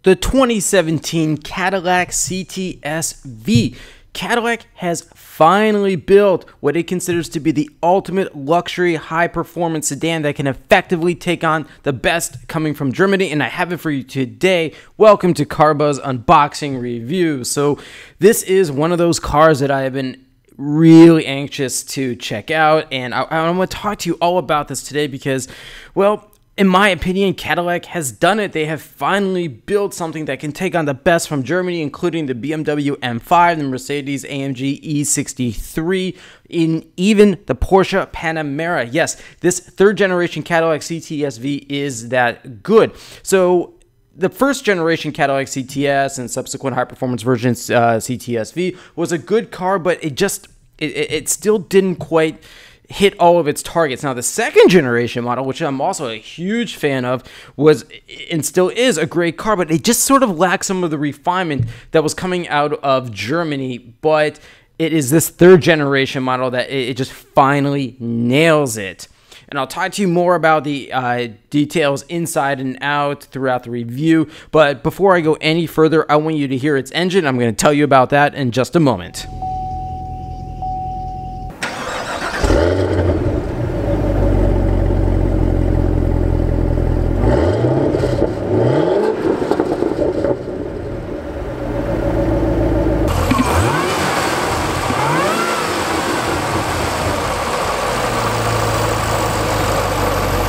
the 2017 Cadillac CTS-V. Cadillac has finally built what it considers to be the ultimate luxury high-performance sedan that can effectively take on the best coming from Germany, and I have it for you today. Welcome to CarBuzz Unboxing Review. So this is one of those cars that I have been really anxious to check out, and I want to talk to you all about this today because, well, in my opinion, Cadillac has done it. They have finally built something that can take on the best from Germany, including the BMW M5, the Mercedes-AMG E63, in even the Porsche Panamera. Yes, this third-generation Cadillac CTS-V is that good. So the first generation Cadillac CTS and subsequent high-performance versions CTS-V was a good car, but it still didn't quite hit all of its targets. Now, the second generation model, which I'm also a huge fan of, was and still is a great car, but it just sort of lacks some of the refinement that was coming out of Germany. But it is this third generation model that it just finally nails it. And I'll talk to you more about the details inside and out throughout the review. But before I go any further, I want you to hear its engine. I'm going to tell you about that in just a moment.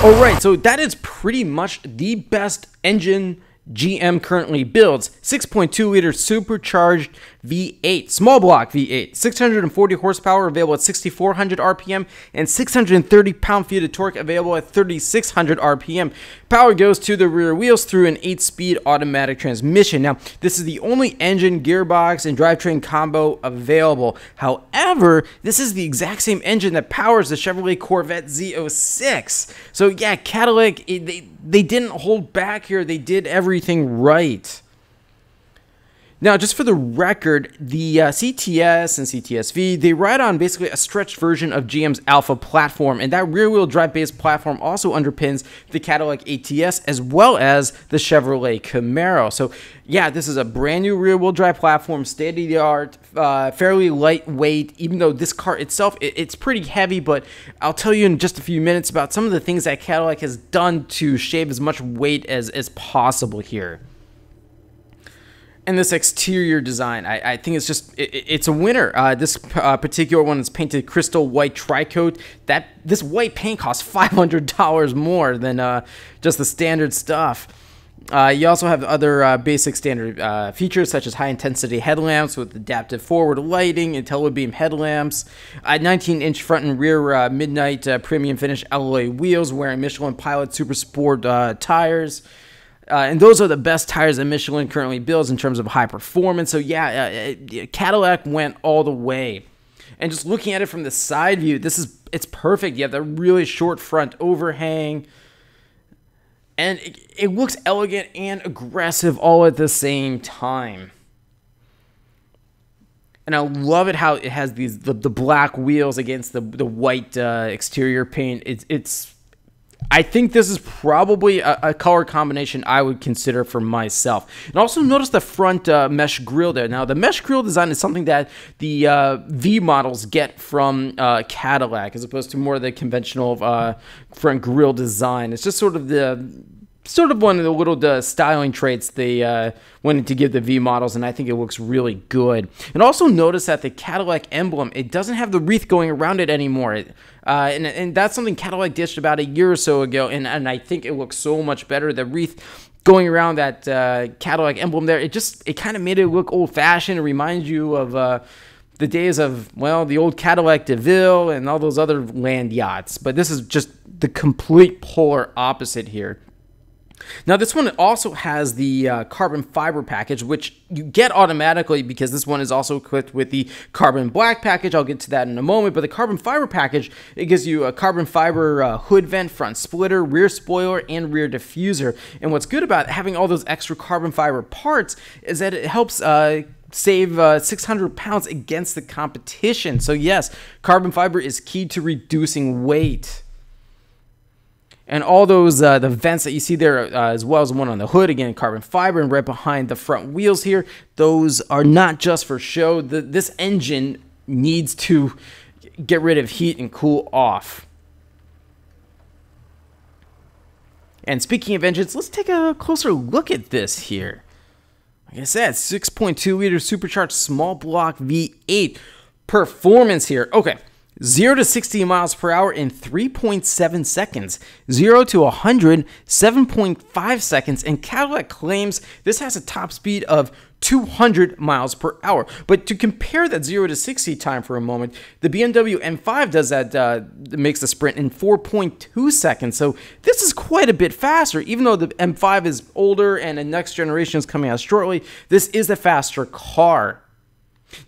Alright, so that is pretty much the best engine GM currently builds. 6.2 liter supercharged V8, small block V8, 640 horsepower available at 6,400 RPM, and 630 pound-feet of torque available at 3,600 RPM. Power goes to the rear wheels through an 8-speed automatic transmission. Now, this is the only engine, gearbox, and drivetrain combo available. However, this is the exact same engine that powers the Chevrolet Corvette Z06. So yeah, Cadillac, they didn't hold back here. They did everything right. Now, just for the record, the CTS and CTS-V, they ride on basically a stretched version of GM's Alpha platform, and that rear-wheel drive-based platform also underpins the Cadillac ATS as well as the Chevrolet Camaro. So, yeah, this is a brand new rear-wheel drive platform, state-of-the-art, fairly lightweight, even though this car itself, it's pretty heavy, but I'll tell you in just a few minutes about some of the things that Cadillac has done to shave as much weight as possible here. And this exterior design, I think it's just, it's a winner. This particular one is painted crystal white tri-coat. This white paint costs $500 more than just the standard stuff. You also have other basic standard features such as high-intensity headlamps with adaptive forward lighting and telebeam headlamps, 19-inch front and rear midnight premium finish alloy wheels wearing Michelin Pilot Super Sport tires. And those are the best tires that Michelin currently builds in terms of high performance. So yeah, Cadillac went all the way. And just looking at it from the side view, it's perfect. You have that really short front overhang. And it looks elegant and aggressive all at the same time. And I love it how it has the black wheels against the white exterior paint. I think this is probably a color combination I would consider for myself. And also notice the front mesh grille there. Now, the mesh grille design is something that the V models get from Cadillac, as opposed to more of the conventional front grille design. It's just sort of one of the little styling traits they wanted to give the V models, and I think it looks really good. And also notice that the Cadillac emblem, it doesn't have the wreath going around it anymore. And that's something Cadillac ditched about a year or so ago, and I think it looks so much better. The wreath going around that Cadillac emblem there, it kind of made it look old-fashioned. It reminds you of the days of, well, the old Cadillac DeVille and all those other land yachts. But this is just the complete polar opposite here. Now, this one also has the carbon fiber package, which you get automatically because this one is also equipped with the carbon black package. I'll get to that in a moment. But the carbon fiber package, it gives you a carbon fiber hood vent, front splitter, rear spoiler, and rear diffuser. And what's good about having all those extra carbon fiber parts is that it helps save 600 pounds against the competition. So yes, carbon fiber is key to reducing weight. And all those, the vents that you see there, as well as the one on the hood, again, carbon fiber, and right behind the front wheels here, those are not just for show. This engine needs to get rid of heat and cool off. And speaking of engines, let's take a closer look at this here. Like I said, 6.2 liter supercharged small block V8 performance here. Okay. 0 to 60 miles per hour in 3.7 seconds. 0 to 100, 7.5 seconds. And Cadillac claims this has a top speed of 200 miles per hour. But to compare that 0 to 60 time for a moment, the BMW M5 does that, makes the sprint in 4.2 seconds. So this is quite a bit faster. Even though the M5 is older and the next generation is coming out shortly, this is a faster car.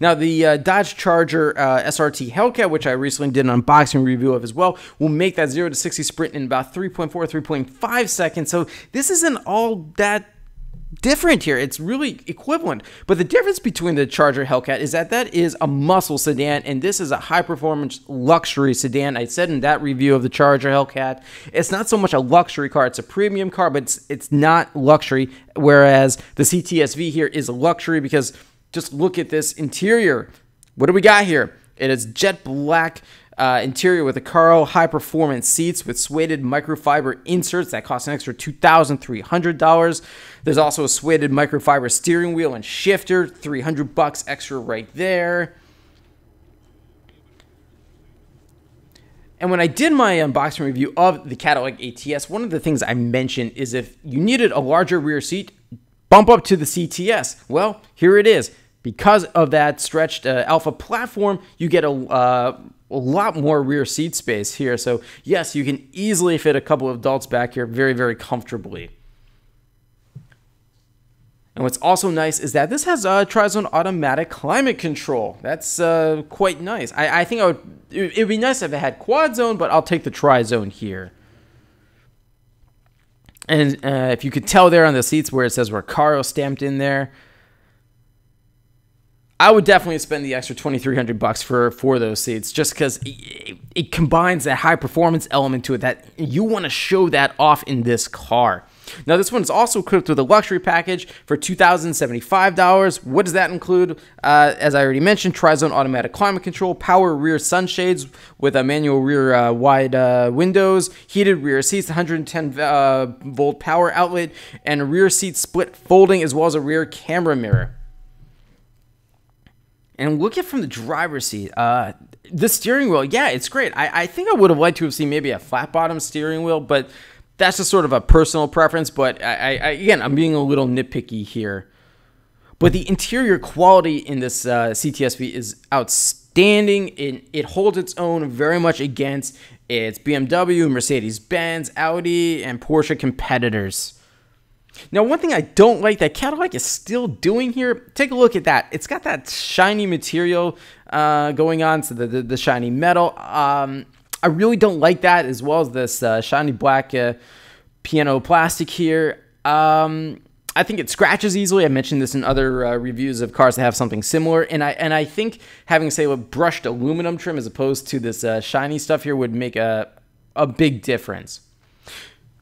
Now, the Dodge Charger SRT Hellcat, which I recently did an unboxing review of as well, will make that 0 to 60 sprint in about 3.4, 3.5 seconds. So this isn't all that different here. It's really equivalent. But the difference between the Charger Hellcat is that is a muscle sedan, and this is a high-performance luxury sedan. I said in that review of the Charger Hellcat, it's not so much a luxury car. It's a premium car, but it's not luxury, whereas the CTS-V here is a luxury because just look at this interior. What do we got here? It is jet black interior with Recaro high-performance seats with suede microfiber inserts that cost an extra $2,300. There's also a suede microfiber steering wheel and shifter, $300 extra right there. And when I did my unboxing review of the Cadillac ATS, one of the things I mentioned is if you needed a larger rear seat, bump up to the CTS. Well, here it is. Because of that stretched Alpha platform, you get a lot more rear seat space here. So yes, you can easily fit a couple of adults back here very, very comfortably. And what's also nice is that this has tri-zone automatic climate control. That's quite nice. I think it'd be nice if it had quad zone, but I'll take the tri-zone here. And if you could tell there on the seats where it says Recaro stamped in there, I would definitely spend the extra $2,300 for those seats, just because it combines that high performance element to it that you want to show that off in this car. Now, this one is also equipped with a luxury package for $2,075. What does that include? As I already mentioned, tri-zone automatic climate control, power rear sunshades with a manual rear wide windows, heated rear seats, 110 volt power outlet, and a rear seat split folding, as well as a rear camera mirror. And look at from the driver's seat, the steering wheel, yeah, it's great. I think I would have liked to have seen maybe a flat bottom steering wheel, but that's just sort of a personal preference. But again, I'm being a little nitpicky here. But the interior quality in this CTS-V is outstanding. It holds its own very much against its BMW, Mercedes-Benz, Audi, and Porsche competitors. Now, one thing I don't like that Cadillac is still doing here, take a look at that. It's got that shiny material going on, so the shiny metal. I really don't like that, as well as this shiny black piano plastic here. I think it scratches easily. I mentioned this in other reviews of cars that have something similar, and I think having, say, a brushed aluminum trim as opposed to this shiny stuff here would make a big difference.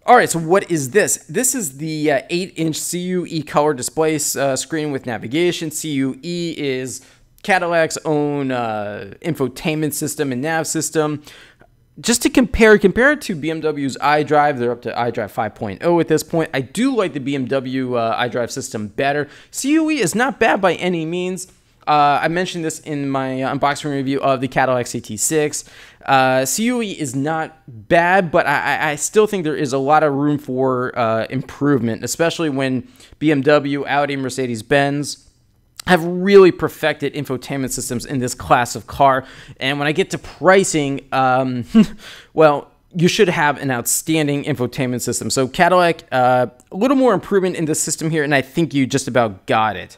All right, so what is this? This is the 8-inch CUE color display screen with navigation. CUE is Cadillac's own infotainment system and nav system. Just to compare it to BMW's iDrive. They're up to iDrive 5.0 at this point. I do like the BMW iDrive system better. CUE is not bad by any means. I mentioned this in my unboxing review of the Cadillac CT6. CUE is not bad, but I still think there is a lot of room for improvement, especially when BMW, Audi, Mercedes-Benz have really perfected infotainment systems in this class of car. And when I get to pricing, well, you should have an outstanding infotainment system. So Cadillac, a little more improvement in this system here, and I think you just about got it.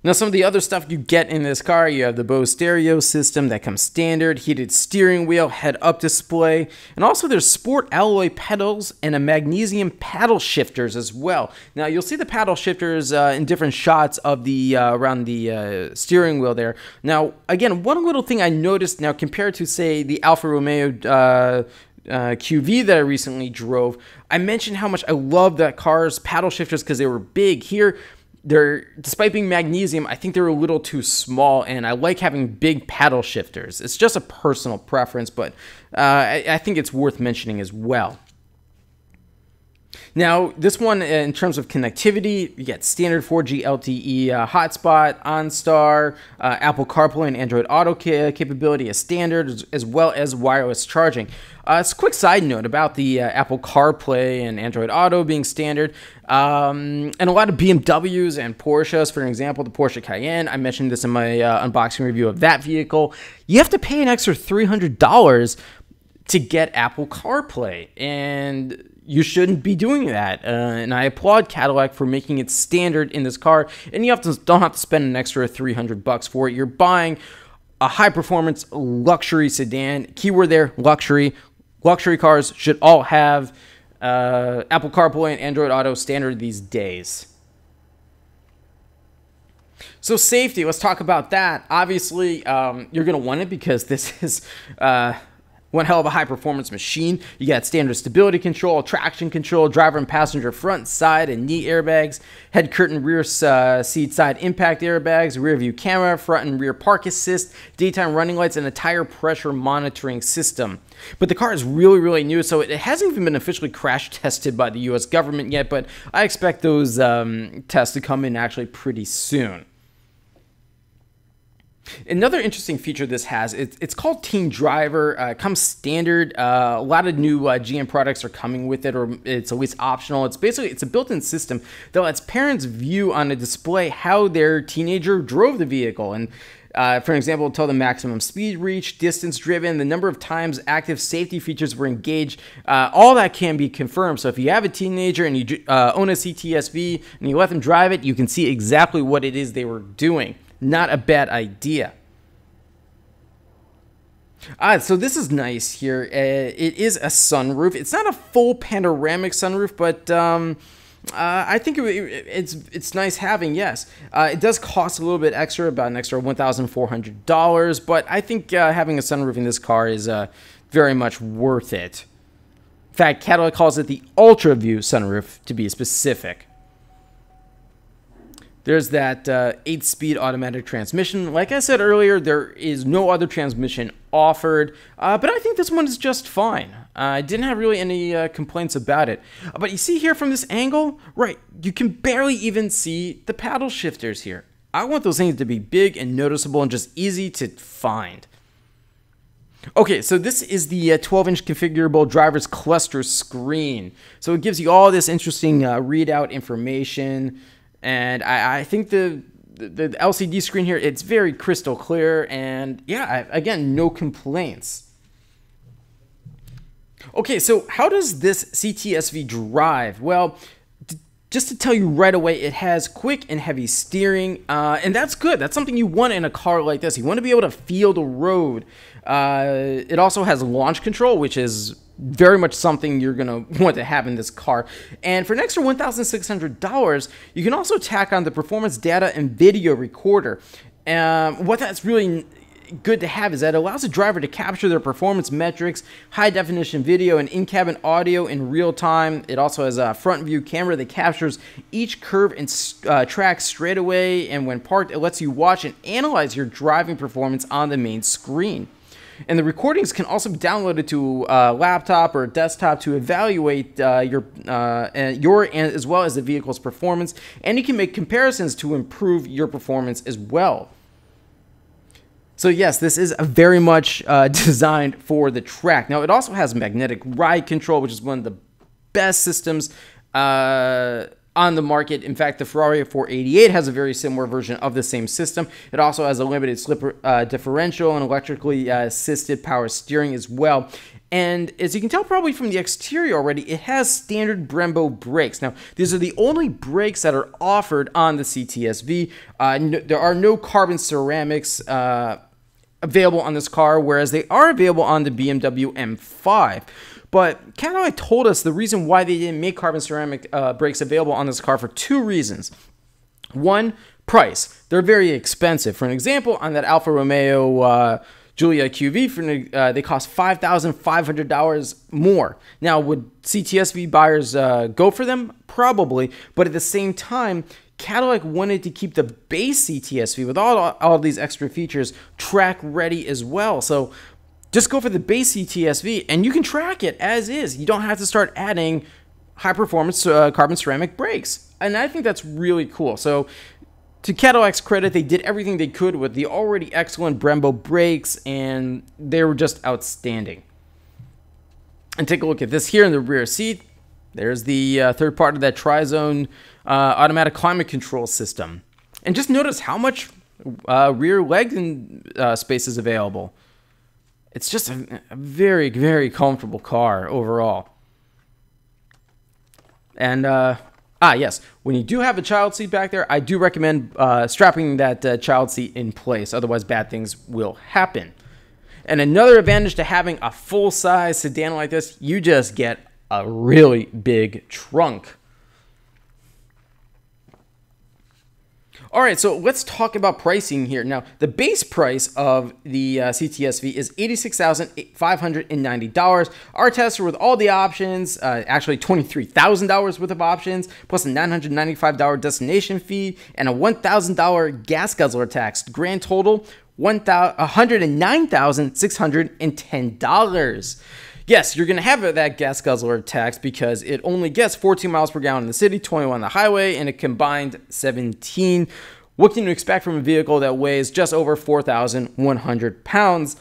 Now, some of the other stuff you get in this car, you have the Bose stereo system that comes standard, heated steering wheel, head-up display, and also there's sport alloy pedals and a magnesium paddle shifters as well. Now, you'll see the paddle shifters in different shots of the around the steering wheel there. Now, again, one little thing I noticed now compared to, say, the Alfa Romeo QV that I recently drove, I mentioned how much I love that car's paddle shifters because they were big. Here, despite being magnesium, I think they're a little too small, and I like having big paddle shifters. It's just a personal preference, but I think it's worth mentioning as well. Now, this one, in terms of connectivity, you get standard 4G LTE hotspot, OnStar, Apple CarPlay and Android Auto capability as standard, as well as wireless charging. It's a quick side note about the Apple CarPlay and Android Auto being standard. And a lot of BMWs and Porsches, for example, the Porsche Cayenne, I mentioned this in my unboxing review of that vehicle. You have to pay an extra $300 to get Apple CarPlay, and you shouldn't be doing that. And I applaud Cadillac for making it standard in this car, and you don't have to spend an extra $300 for it. You're buying a high-performance luxury sedan. Keyword there, luxury. Luxury cars should all have Apple CarPlay and Android Auto standard these days. So safety, let's talk about that. Obviously, you're going to want it because this is one hell of a high-performance machine. You got standard stability control, traction control, driver and passenger front, side, and knee airbags, head curtain, rear seat side impact airbags, rear view camera, front and rear park assist, daytime running lights, and a tire pressure monitoring system. But the car is really, really new, so it hasn't even been officially crash tested by the U.S. government yet, but I expect those tests to come in actually pretty soon. Another interesting feature this has, it's called Teen Driver. It comes standard. A lot of new GM products are coming with it, or it's at least optional. It's a built-in system that lets parents view on a display how their teenager drove the vehicle. And for example, it'll tell the maximum speed reached, distance driven, the number of times active safety features were engaged. All that can be confirmed. So if you have a teenager and you own a CTS-V and you let them drive it, you can see exactly what it is they were doing. Not a bad idea. So this is nice here. It is a sunroof. It's not a full panoramic sunroof, but I think it's nice having, yes. It does cost a little bit extra, about an extra $1,400, but I think having a sunroof in this car is very much worth it. In fact, Cadillac calls it the Ultra View sunroof, to be specific. There's that 8-speed automatic transmission. Like I said earlier, there is no other transmission offered, but I think this one is just fine. I didn't have really any complaints about it. But you see here from this angle, right, you can barely even see the paddle shifters here. I want those things to be big and noticeable and just easy to find. Okay, so this is the 12-inch configurable driver's cluster screen. So it gives you all this interesting readout information. And I think the LCD screen here, it's very crystal clear, and yeah, again, no complaints. Okay, so how does this CTS-V drive? Well, just to tell you right away, it has quick and heavy steering, and that's good. That's something you want in a car like this. You want to be able to feel the road. It also has launch control, which is very much something you're going to want to have in this car. And for an extra $1,600, you can also tack on the performance data and video recorder. What that's really good to have is that it allows the driver to capture their performance metrics, high definition video, and in-cabin audio in real time. It also has a front view camera that captures each curve and track straight away, and when parked, it lets you watch and analyze your driving performance on the main screen. And the recordings can also be downloaded to a laptop or a desktop to evaluate your as well as the vehicle's performance, and you can make comparisons to improve your performance as well. So yes, this is very much designed for the track. Now, it also has magnetic ride control, which is one of the best systems on the market. In fact, the Ferrari 488 has a very similar version of the same system. It also has a limited slip differential and electrically assisted power steering as well. And as you can tell probably from the exterior already, it has standard Brembo brakes. Now, these are the only brakes that are offered on the CTS-V. There are no carbon ceramics available on this car, whereas they are available on the BMW M5. But Cadillac told us the reason why they didn't make carbon ceramic brakes available on this car for two reasons. One, price. They're very expensive. For an example, on that Alfa Romeo Giulia QV, they cost $5,500 more. Now, would CTS-V buyers go for them? Probably. But at the same time, Cadillac wanted to keep the base CTS-V with all these extra features track ready as well. So just go for the base CTS-V and you can track it as is. You don't have to start adding high performance carbon ceramic brakes. And I think that's really cool. So to Cadillac's credit, they did everything they could with the already excellent Brembo brakes, and they were just outstanding. And take a look at this here in the rear seat. There's the third part of that tri-zone automatic climate control system. And just notice how much rear leg space is available. It's just a very, very comfortable car overall. And, yes, when you do have a child seat back there, I do recommend strapping that child seat in place. Otherwise, bad things will happen. And another advantage to having a full-size sedan like this, you just get a really big trunk. All right, so let's talk about pricing here. Now, the base price of the CTS-V is $86,590. Our tester with all the options, actually $23,000 worth of options, plus a $995 destination fee and a $1,000 gas guzzler tax. Grand total, $109,610. Yes, you're going to have that gas guzzler tax because it only gets 14 miles per gallon in the city, 21 on the highway, and a combined 17. What can you expect from a vehicle that weighs just over 4,100 pounds?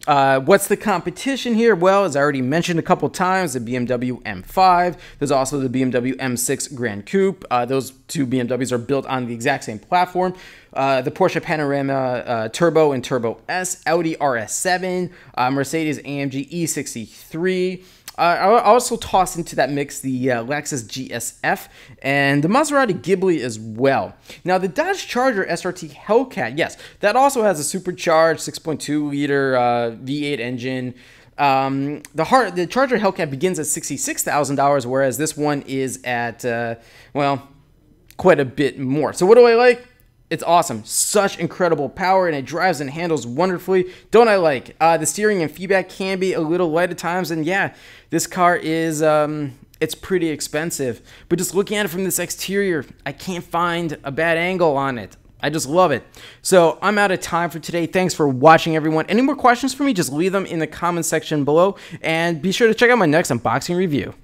What's the competition here? Well, as I already mentioned a couple times, the BMW M5. There's also the BMW M6 Grand Coupe. Those two BMWs are built on the exact same platform. The Porsche Panamera Turbo and Turbo S, Audi RS7, Mercedes AMG E63. I also tossed into that mix the Lexus GSF and the Maserati Ghibli as well. Now, the Dodge Charger SRT Hellcat, yes, that also has a supercharged 6.2-liter V8 engine. The Charger Hellcat begins at $66,000, whereas this one is at, well, quite a bit more. So what do I like? It's awesome. Such incredible power, and it drives and handles wonderfully. Don't I like? The steering and feedback can be a little light at times, and yeah, this car is, it's pretty expensive. But just looking at it from this exterior, I can't find a bad angle on it. I just love it. So I'm out of time for today. Thanks for watching, everyone. Any more questions for me, just leave them in the comment section below, and be sure to check out my next unboxing review.